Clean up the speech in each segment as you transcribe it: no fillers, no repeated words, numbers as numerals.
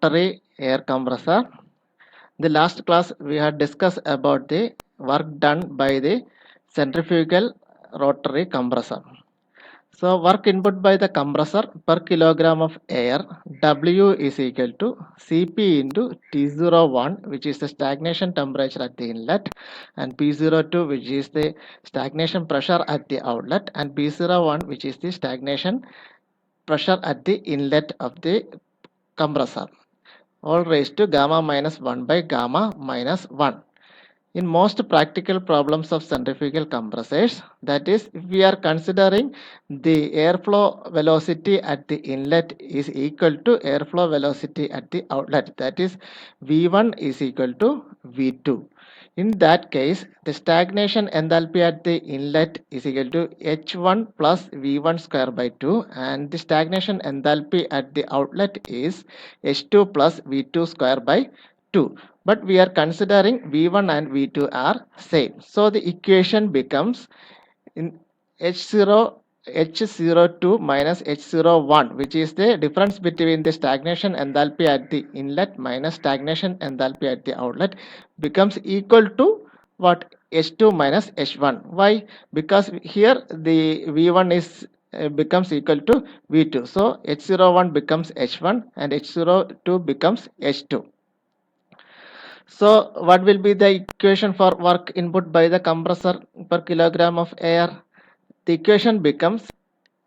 rotary air compressor. The last class we had discussed about the work done by the centrifugal rotary compressor. So work input by the compressor per kilogram of air W is equal to Cp into T01, which is the stagnation temperature at the inlet, and P02, which is the stagnation pressure at the outlet, and P01, which is the stagnation pressure at the inlet of the compressor, all raised to gamma minus 1 by gamma minus 1. In most practical problems of centrifugal compressors, that is, if we are considering the airflow velocity at the inlet is equal to airflow velocity at the outlet, that is, V1 is equal to V2. In that case, the stagnation enthalpy at the inlet is equal to H1 plus V1 square by 2, and the stagnation enthalpy at the outlet is H2 plus V2 square by 2. But we are considering V1 and V2 are same. So the equation becomes in H02 minus H01, which is the difference between the stagnation enthalpy at the inlet minus stagnation enthalpy at the outlet, becomes equal to what? H2 minus H1. Why? Because here the V1 is becomes equal to V2. So H01 becomes H1 and H02 becomes H2. So what will be the equation for work input by the compressor per kilogram of air? The equation becomes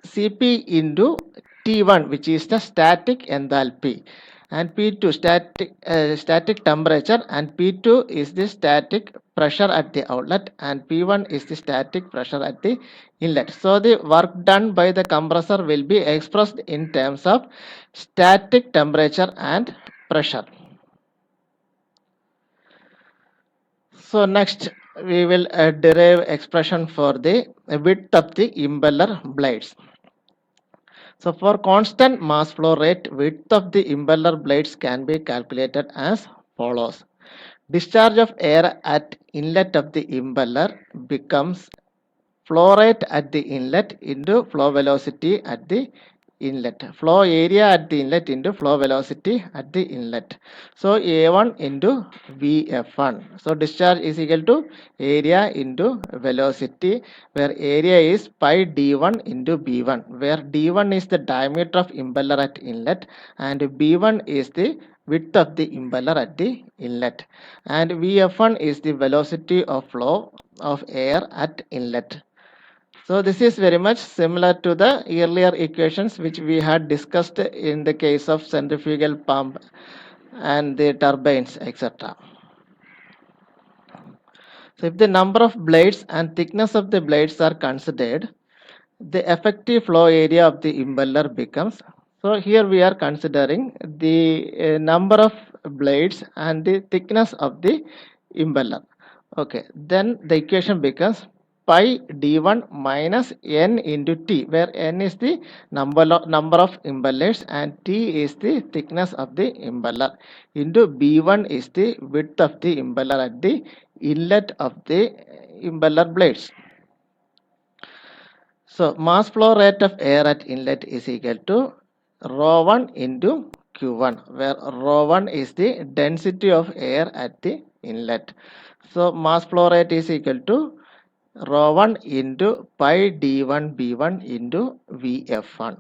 Cp into T1, which is the static enthalpy, and P2 static temperature, and P2 is the static pressure at the outlet, and P1 is the static pressure at the inlet. So the work done by the compressor will be expressed in terms of static temperature and pressure. So next we will derive expression for the width of the impeller blades. So for constant mass flow rate, width of the impeller blades can be calculated as follows. Discharge of air at inlet of the impeller becomes flow rate at the inlet into flow velocity at the inlet, flow area at the inlet into flow velocity at the inlet. So A1 into Vf1. So discharge is equal to area into velocity, where area is pi d1 into b1, where d1 is the diameter of impeller at inlet and b1 is the width of the impeller at the inlet, and Vf1 is the velocity of flow of air at inlet. So this is very much similar to the earlier equations which we had discussed in the case of centrifugal pump and the turbines, etc. So if the number of blades and thickness of the blades are considered, the effective flow area of the impeller becomes, so here we are considering the number of blades and the thickness of the impeller. Okay, then the equation becomes pi d1 minus n into t, where n is the number of impellers and t is the thickness of the impeller, into b1 is the width of the impeller at the inlet of the impeller blades. So mass flow rate of air at inlet is equal to rho1 into Q1, where rho1 is the density of air at the inlet. So mass flow rate is equal to rho1 into pi d1 b1 into Vf1.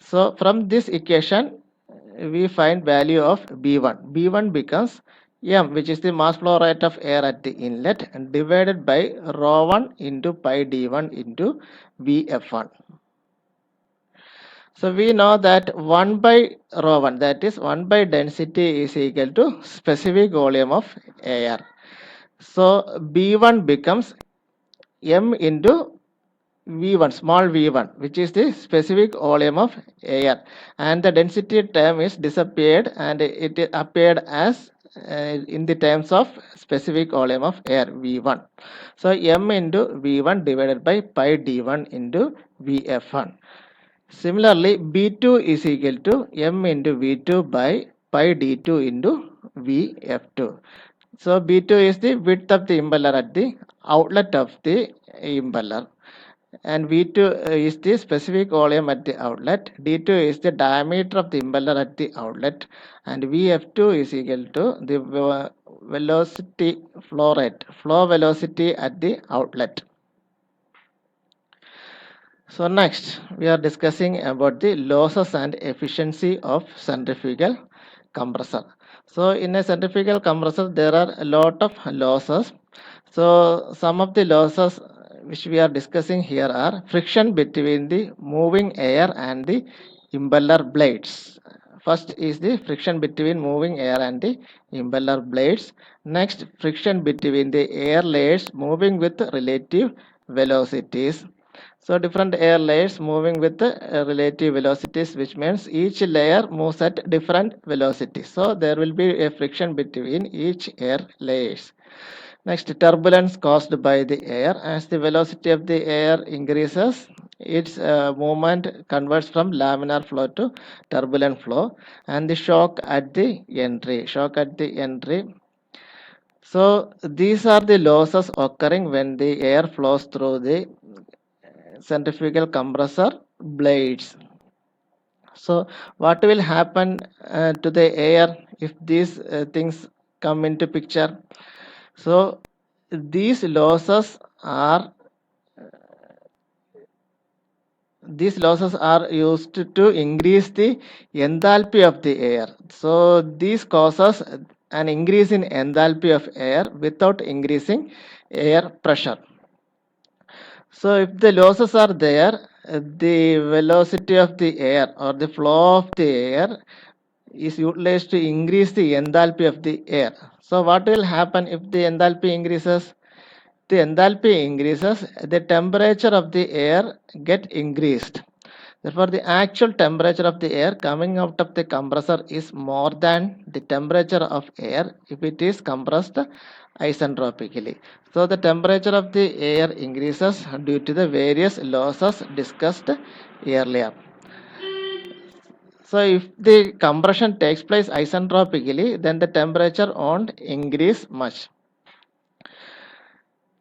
So from this equation we find value of b1. b1 becomes m, which is the mass flow rate of air at the inlet, and divided by rho1 into pi d1 into Vf1. So we know that 1 by rho1, that is 1 by density, is equal to specific volume of air. So b1 becomes m into V1, small v1, which is the specific volume of air, and the density term is disappeared and it appeared as in the terms of specific volume of air v1. So m into v1 divided by pi d1 into vf1. Similarly, b2 is equal to m into v2 by pi d2 into vf2. So b2 is the width of the impeller at the outlet of the impeller, and V2 is the specific volume at the outlet, D2 is the diameter of the impeller at the outlet, and Vf2 is equal to the velocity flow rate, flow velocity at the outlet. So next we are discussing about the losses and efficiency of centrifugal compressor. So in a centrifugal compressor there are a lot of losses. So some of the losses which we are discussing here are friction between the moving air and the impeller blades. First is the friction between moving air and the impeller blades. Next, friction between the air layers moving with relative velocities. So different air layers moving with relative velocities, which means each layer moves at different velocities. So there will be a friction between each air layers. Next, turbulence caused by the air. As the velocity of the air increases, its movement converts from laminar flow to turbulent flow, and the shock at the entry. Shock at the entry. So these are the losses occurring when the air flows through the centrifugal compressor blades. So what will happen to the air if these things come into picture? So these losses are used to increase the enthalpy of the air. So this causes an increase in enthalpy of air without increasing air pressure. So if the losses are there, the velocity of the air or the flow of the air is utilized to increase the enthalpy of the air. So what will happen if the enthalpy increases? The enthalpy increases, the temperature of the air get increased. Therefore, the actual temperature of the air coming out of the compressor is more than the temperature of air if it is compressed isentropically. So, the temperature of the air increases due to the various losses discussed earlier. So, if the compression takes place isentropically, then the temperature won't increase much.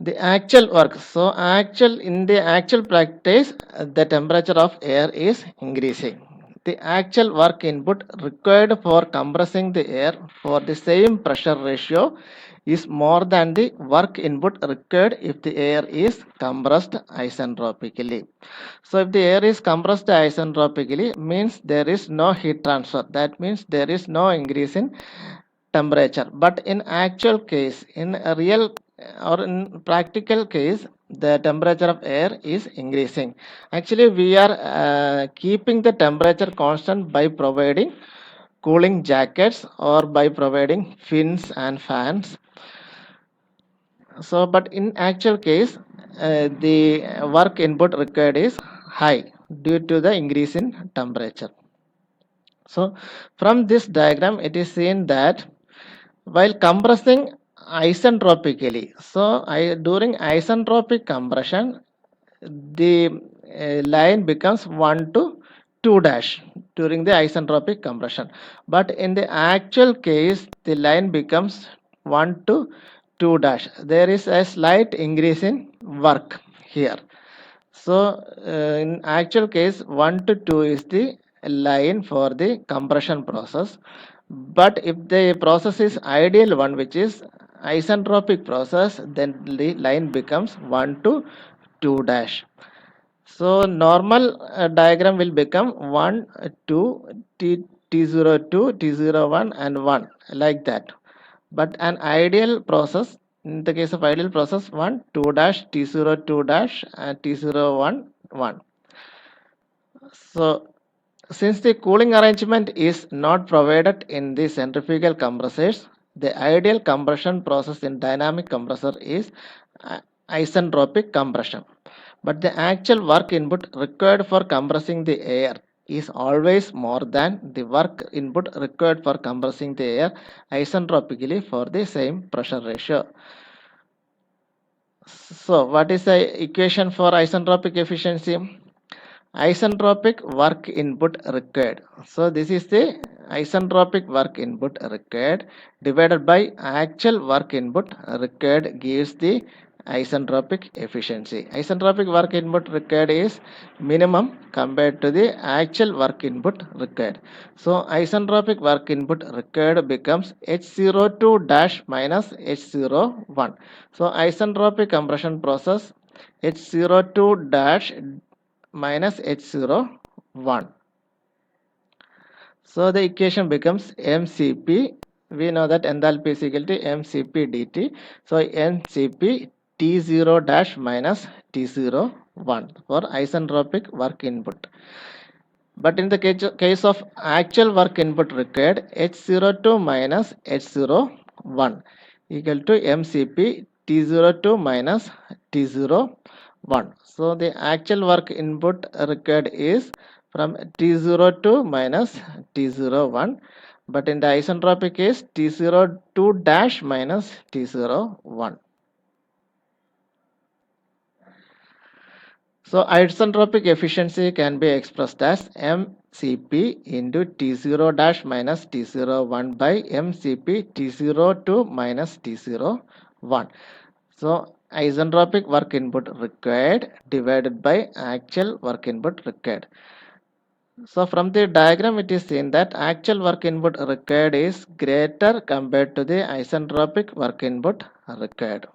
The actual work, so in the actual practice the temperature of air is increasing. The actual work input required for compressing the air for the same pressure ratio is more than the work input required if the air is compressed isentropically. So if the air is compressed isentropically means there is no heat transfer, that means there is no increase in temperature. But in actual case, in a real or in practical case, the temperature of air is increasing. Actually we are keeping the temperature constant by providing cooling jackets or by providing fins and fans. So but in actual case the work input required is high due to the increase in temperature. So from this diagram it is seen that while compressing isentropically, so during isentropic compression the line becomes 1 to 2 dash during the isentropic compression, but in the actual case the line becomes 1 to 2 dash. There is a slight increase in work here. So in actual case 1 to 2 is the line for the compression process, but if the process is ideal one which is isentropic process, then the line becomes 1 to 2 dash. So normal diagram will become 1 2 t t02 t01 and 1 like that. But an ideal process, in the case of ideal process, 1 2 dash t02 dash and t01 1. So since the cooling arrangement is not provided in the centrifugal compressors, the ideal compression process in dynamic compressor is isentropic compression. But the actual work input required for compressing the air is always more than the work input required for compressing the air isentropically for the same pressure ratio. So what is the equation for isentropic efficiency? Isentropic work input required. So this is the isentropic work input required divided by actual work input required gives the isentropic efficiency. Isentropic work input required is minimum compared to the actual work input required. So isentropic work input required becomes H02 dash minus H01. So isentropic compression process H02 dash minus H01. So the equation becomes mCp. We know that enthalpy is equal to mCp dt. So mCp T0 dash minus T01 for isentropic work input. But in the case of actual work input required, H02 minus H01 equal to mCp T02 minus T01. So the actual work input required is from T02 minus T01, but in the isentropic case T02 dash minus T01. So isentropic efficiency can be expressed as mCp into T0 dash minus T01 by mCp T02 minus T01. So isentropic work input required divided by actual work input required. So from the diagram it is seen that actual work input required is greater compared to the isentropic work input required.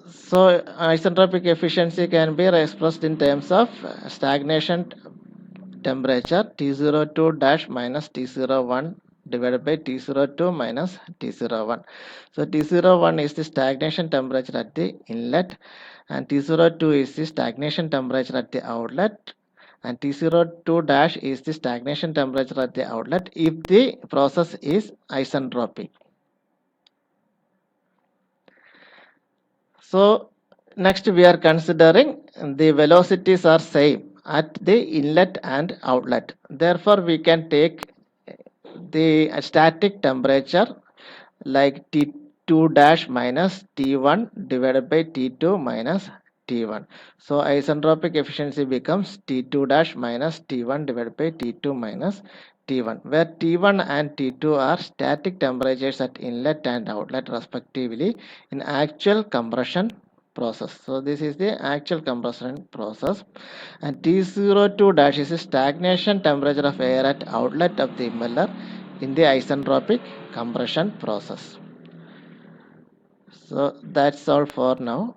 So isentropic efficiency can be expressed in terms of stagnation temperature T02 dash minus T01 divided by T02 minus T01. So T01 is the stagnation temperature at the inlet and T02 is the stagnation temperature at the outlet, and T02 dash is the stagnation temperature at the outlet if the process is isentropic. So next we are considering the velocities are same at the inlet and outlet. Therefore we can take the static temperature like T2 dash minus T1 divided by T2 minus T1. So isentropic efficiency becomes T2 dash minus T1 divided by T2 minus T1, where T1 and T2 are static temperatures at inlet and outlet respectively in actual compression process. So this is the actual compression process, and T02 dash is a stagnation temperature of air at outlet of the impeller in the isentropic compression process. So that's all for now.